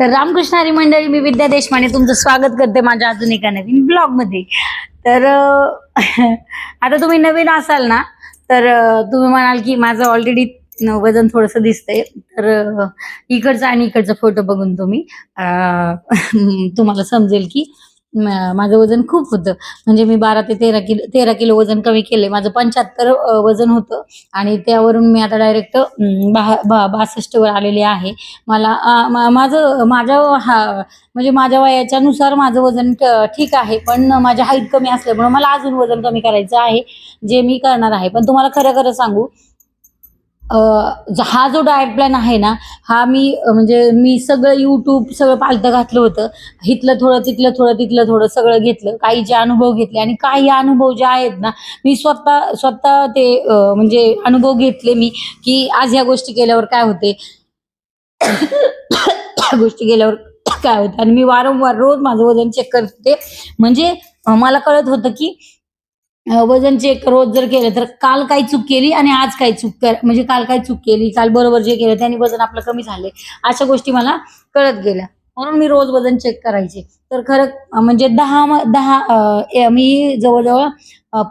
तर रामकृष्ण हरी मंडळी, मी विद्या देशमाने तुमचं स्वागत करते माझ्या अजून एका नवीन ब्लॉग मध्ये. तर आता तुम्ही नवीन असाल ना, तर तुम्ही म्हणाल की माझं ऑलरेडी वजन थोडंसं दिसतंय. तर इकडचा आणि इकडचा फोटो बघून तुम्ही तुम्हाला समजेल की माझं वजन खूप होतं. म्हणजे मी 12 ते 13 किलो वजन कमी केले. माझं 75 वजन होतं आणि त्यावरून मी आता डायरेक्ट 62 वर आलेले आहे. मला माझ्या म्हणजे माझ्या वयाच्या नुसार माझं वजन ठीक आहे, पण माझ्या हाईट कमी असल्यामुळे मला अजून वजन कमी करायचं आहे, जे मी करणार आहे. पण तुम्हाला खरं खरं सांगू, हा जो डाएट प्लॅन आहे ना, हा म्हणजे मी सगळं YouTube सगळं पालतं घातलं होतं. इथलं थोडं, तिथलं थोडं सगळं घेतलं. काही जे अनुभव घेतले आणि काही अनुभव जे आहेत ना, मी स्वतः ते म्हणजे अनुभव घेतले मी, की आज ह्या गोष्टी केल्यावर काय होते, गोष्टी केल्यावर काय होतं. आणि मी वारंवार रोज माझं वजन चेक करते. म्हणजे मला कळत होतं की वजन चेक रोज जर केलं तर काल काय चूक केली आणि आज काय म्हणजे काल काय चूक केली, काल बरोबर जे केलं त्याने वजन आपलं कमी झाले, अशा गोष्टी मला कळत गेल्या. म्हणून मी रोज वजन चेक करायचे. तर खरं म्हणजे मी जवळजवळ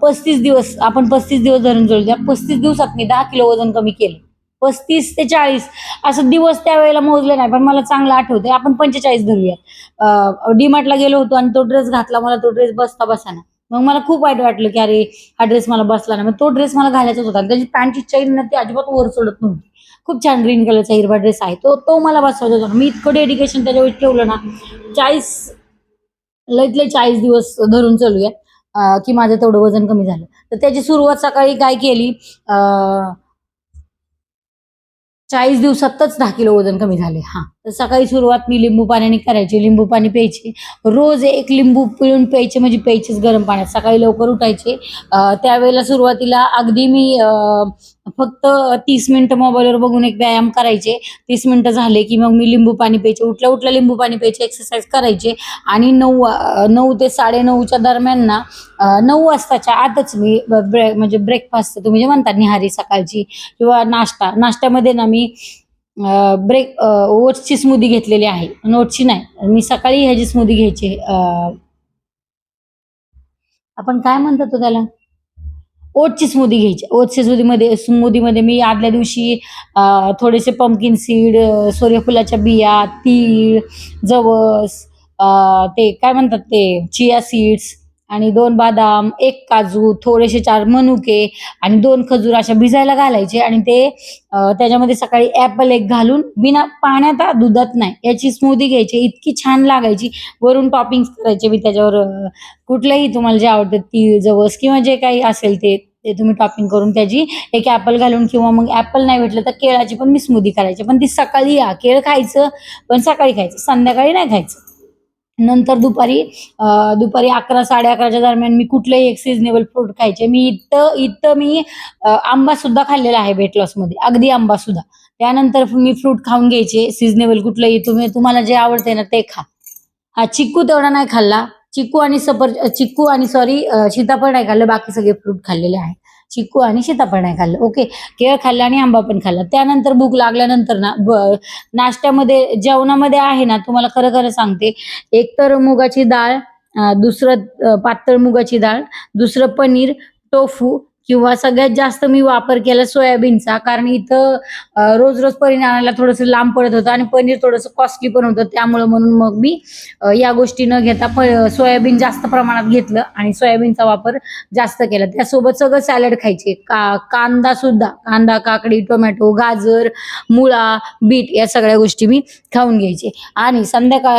35 दिवस, आपण 35 दिवस धरून जोडू द्या, 35 दिवसात मी 10 किलो वजन कमी केले. 35 ते 40 असं दिवस त्यावेळेला मोजले नाही, पण मला चांगलं आठवतंय. आपण 45 धरूया. डीमार्टला गेलो होतो आणि तो ड्रेस घातला, मला तो ड्रेस बसना. मग मला खूप वाईट वाटलं की अरे हा ड्रेस मला बसला नाही. मग तो ड्रेस मला घालायचाच होता. त्याची पॅन्टची चैन ना ती अजिबात वर सोडत नव्हती. खूप छान ग्रीन कलरचा हिरवा ड्रेस आहे तो मला बसवायचा होता. मी इतकं डेडिकेशन त्याच्यावर ठेवलं ना, 40 लईत लई 40 दिवस धरून चालूया की माझं तेवढं वजन कमी झालं. तर त्याची सुरुवात सकाळी काय केली, 40 दिवसातच 10 किलो वजन कमी झाले. तर सकाळी सुरुवात मी लिंबू पाण्याने करायची. लिंबू पाणी प्यायचे. रोज एक लिंबू पिळून प्यायचे, म्हणजे प्यायचेच गरम पाण्यात. सकाळी लवकर उठायचे. त्यावेळेला सुरुवातीला अगदी मी फक्त 30 मिनिटं मोबाईलवर बघून एक व्यायाम करायचे. 30 मिनिटं झाले की मग मी लिंबू पाणी प्यायचे. उठल्या लिंबू पाणी प्यायचे, एक्सरसाइज करायचे. आणि 9 ते 9:30च्या दरम्यान ना, 9 वाजताच्या आतच मी म्हणजे ब्रेकफास्ट तुम्ही जे म्हणता निहारी सकाळची किंवा नाश्त्यामध्ये ना मी ओट्सची स्मूदी घेतलेली आहे. ओट्सची नाही, मी सकाळी ह्याची स्मूदी घ्यायची. आपण काय म्हणतो तो त्याला, ओट्सची स्मूदी घ्यायची. ओट्सच्या स्मूदीमध्ये मी आदल्या दिवशी थोडेसे पंपकिन सीड, सूर्यफुलाच्या बिया, तीळ, जवस, ते काय म्हणतात ते चिया सीड्स, आणि 2 बदाम, 1 काजू, थोडेसे 4 मनुके आणि 2 खजूर अशा भिजायला घालायचे. आणि ते त्याच्यामध्ये सकाळी ऍपल एक घालून, बिना पाण्यात, दुधात नाही, याची स्मूदी घ्यायची. इतकी छान लागायची. वरून टॉपिंग करायचे मी त्याच्यावर, कुठलंही तुम्हाला जे आवडतं, तीळ, जवस किंवा जे काही असेल ते तुम्ही टॉपिंग करून त्याची एक ऍपल घालून, किंवा मग ऍपल नाही भेटलं तर केळाची पण मी स्मूदी करायची. पण ती सकाळी, केळ खायचं पण सकाळी खायचं, संध्याकाळी नाही खायचं. नंतर दुपारी 11, 11:30च्या दरम्यान मी कुठलंही एक सिजनेबल फ्रूट खायचे. मी इथं मी आंबा सुद्धा खाल्लेला आहे वेट लॉस मध्ये, अगदी आंबा सुद्धा. त्यानंतर मी फ्रूट खाऊन घ्यायचे सिजनेबल, कुठलंही तुम्हाला जे आवडते ना ते खा. चिक्कू तेवढा नाही खाल्ला. चिक्कू आणि सीताफळ नाही खाल्लं. बाकी सगळे फ्रूट खाल्लेले आहे. चिक्कू आणि सीताफळ नाही खाल्लं. ओके. केळ खाल्लं आणि आंबा पण खाल्ला. त्यानंतर भूक लागल्यानंतर ना, नाश्त्यामध्ये, जेवणामध्ये आहे ना, तुम्हाला खरं खरं सांगते, एक तर मुगाची डाळ, दुसरं पातळ मुगाची डाळ, दुसरं पनीर, टोफू, किंवा सगळ्यात जास्त मी वापर केला सोयाबीनचा. कारण इथं रोज रोज पनीर आणायला थोडंसं लांब पडत होतं आणि पनीर थोडंसं कॉस्टली पण होतं. त्यामुळे म्हणून मग मी या गोष्टी न घेता सोयाबीन जास्त प्रमाणात घेतलं आणि सोयाबीनचा वापर जास्त केला. त्यासोबत सगळं सॅलड खायचे. कांदा सुद्धा, कांदा, काकडी, टोमॅटो, गाजर, मुळा, बीट, या सगळ्या गोष्टी मी खाऊन घ्यायचे. आणि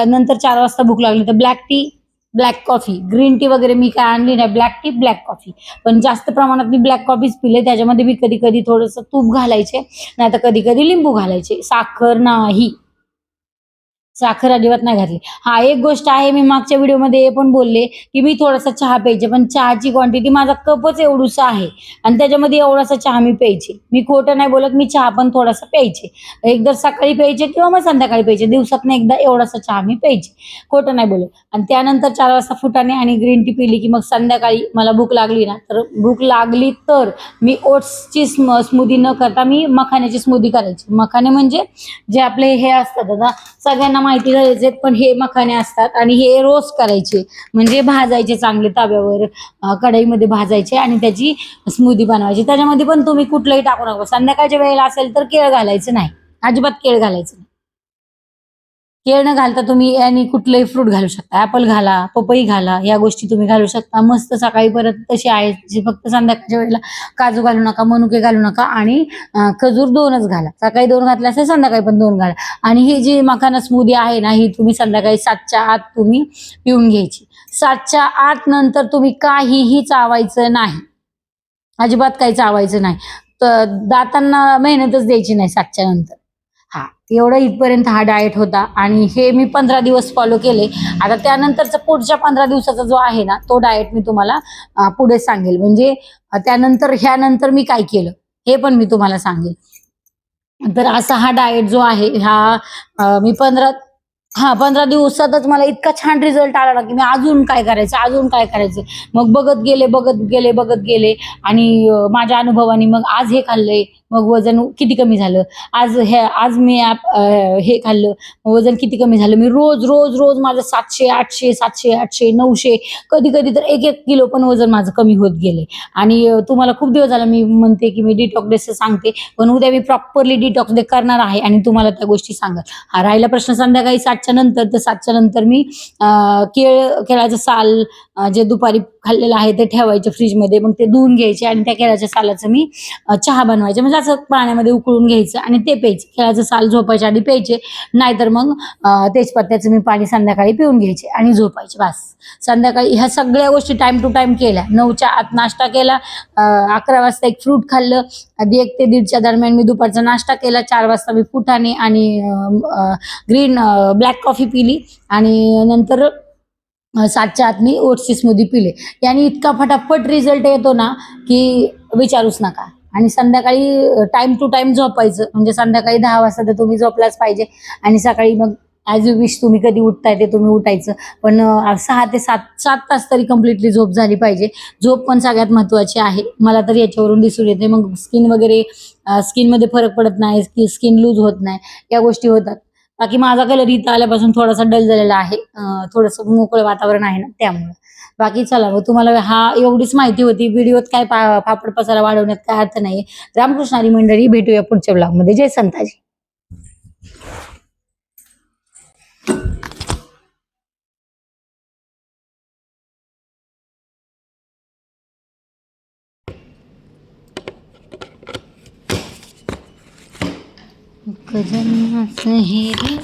नंतर 4 वाजता भूक लागली तर black tea, black coffee, green tea वगैरे मी काय आणली नाही. ब्लॅक टी, ब्लॅक कॉफी, पण जास्त प्रमाणात मी ब्लॅक कॉफीच पिले. त्याच्यामध्ये मी कधी कधी थोडंसं तूप घालायचे, नाही तर कधी कधी लिंबू घालायचे. साखर नाही, साखर अजिबात नाही घातली. एक गोष्ट आहे, मी मागच्या व्हिडिओमध्ये हे पण बोलले की मी थोडासा चहा प्यायचे, पण चहाची क्वांटिटी, माझा कपच एवढूसा आहे आणि त्याच्यामध्ये एवढासा चहा मी प्यायचे. मी खोटं नाही बोलत, मी चहा पण थोडासा प्यायचे. एकदा सकाळी प्यायचे किंवा मग संध्याकाळी प्यायचे. दिवसातून एकदा एवढासा चहा मी प्यायचे, खोटं नाही बोलत. आणि त्यानंतर 4 वाजता फुटाणे आणि ग्रीन टी पिली की मग संध्याकाळी मला भूक लागली ना, तर मी ओट्सची स्मूदी न करता मी मखाण्याची स्मूदी करायची. मखाने म्हणजे जे आपले हे असतात, आता सगळ्यांना माहिती झालेच आहेत, पण हे मखाने असतात आणि हे रोस्ट करायचे म्हणजे भाजायचे चांगले तव्यावर, कढईमध्ये भाजायचे आणि त्याची स्मूदी बनवायची. त्याच्यामध्ये पण तुम्ही कुठलंही टाकू नका. संध्याकाळच्या वेळेला असेल तर केळ घालायचं नाही, अजिबात केळ घालायचं नाही. केळ न घालता तुम्ही आणि कुठलंही फ्रूट घालू शकता. ऍपल घाला, पपई घाला, या गोष्टी तुम्ही घालू शकता. मस्त सकाळी परत तशी आहे जी, फक्त संध्याकाळच्या वेळेला काजू घालू नका, मनुके घालू नका आणि खजूर 2च घाला. सकाळी 2 घातले असेल, संध्याकाळी पण 2 घाला. आणि ही जी मखाना स्मूदी आहे ना, ही तुम्ही संध्याकाळी 7च्या आत तुम्ही पिऊन घ्यायची. 7च्या आत नंतर तुम्ही काहीही चावायचं नाही, अजिबात काही चावायचं नाही. तर दातांना मेहनतच द्यायची नाही 7च्या नंतर. हां, एवढं इथपर्यंत हा डाएट होता आणि हे मी 15 दिवस फॉलो केले. आता त्यानंतरचा पुढच्या 15 दिवसाचा जो आहे ना, तो डाएट मी तुम्हाला पुढे सांगेल. म्हणजे त्यानंतर ह्यानंतर मी काय केलं, हे पण मी तुम्हाला सांगेल. तर असा हा डाएट जो आहे, हा मी 15 दिवसातच मला इतका छान रिझल्ट आला ना, की मी अजून काय करायचं, अजून काय करायचं. मग बघत गेले आणि माझ्या अनुभवाने मग आज हे खाल्लंय, मग वजन किती कमी झालं. आज मी हे खाल्लं, वजन किती कमी झालं. मी रोज माझं 700, 800, 700, 800, 900, कधी-कधी तर 1-1 किलो पण वजन माझं कमी होत गेलंय. आणि तुम्हाला खूप दिवस झाला मी म्हणते, की मी डिटॉक्स डेचं सांगते, पण उद्या मी प्रॉपरली डिटॉक्स डे करणार आहे आणि तुम्हाला त्या गोष्टी सांगेल. हा राहिला प्रश्न संध्याकाळी 7च्या नंतर, तर 7च्या नंतर मी केळाचं साल जे दुपारी खाल्लेलं आहे ते ठेवायचे फ्रीजमध्ये. मग ते धुवून घ्यायचे आणि त्या केळाच्या सालाचं मी चहा बनवायचे. म्हणजे असं पाण्यामध्ये उकळून घ्यायचं आणि ते प्यायचं. केळाचं साल झोपायच्या आधी प्यायचे, नाहीतर मग तेजपत्त्याचं मी पाणी संध्याकाळी पिऊन घ्यायचे आणि झोपायचे. बस. संध्याकाळी ह्या सगळ्या गोष्टी टाइम टू टाइम केल्या. 9च्या आत नाश्ता केला, 11 वाजता एक फ्रूट खाल्लं, आधी 1 ते 1:30च्या दरम्यान मी दुपारचा नाश्ता केला, 4 वाजता मी फुटाणे आणि ब्लॅक कॉफी पिली आणि नंतर 7च्या आत मी ओट्सची स्मूदी पिले. याने इतका फटाफट रिझल्ट येतो ना, की विचारूच नका. आणि संध्याकाळी टाइम टू टाइम झोपायचं. म्हणजे संध्याकाळी 10 वाजता तर तुम्ही झोपलाच पाहिजे आणि सकाळी मग ॲज यू विश तुम्ही कधी उठताय ते तुम्ही उठायचं. पण 6 ते 7 तास तरी कंप्लिटली झोप झाली पाहिजे. झोप पण सगळ्यात महत्त्वाची आहे. मला तर याच्यावरून दिसून येते. मग स्किनमध्ये फरक पडत नाही, स्किन लूज होत नाही, या गोष्टी होतात. बाकी माझा कलर इथं आल्यापासून थोडासा डल झालेला आहे. थोडंसं मोकळं वातावरण आहे ना, त्यामुळे. बाकी चला, मग तुम्हाला एवढीच माहिती होती. व्हिडिओत काय फापड पसारा वाढवण्यात काय अर्थ नाहीये. रामकृष्ण हरी मंडळी, भेटूया पुढच्या ब्लॉगमध्ये. जय संताजी. जन्माचं हे रे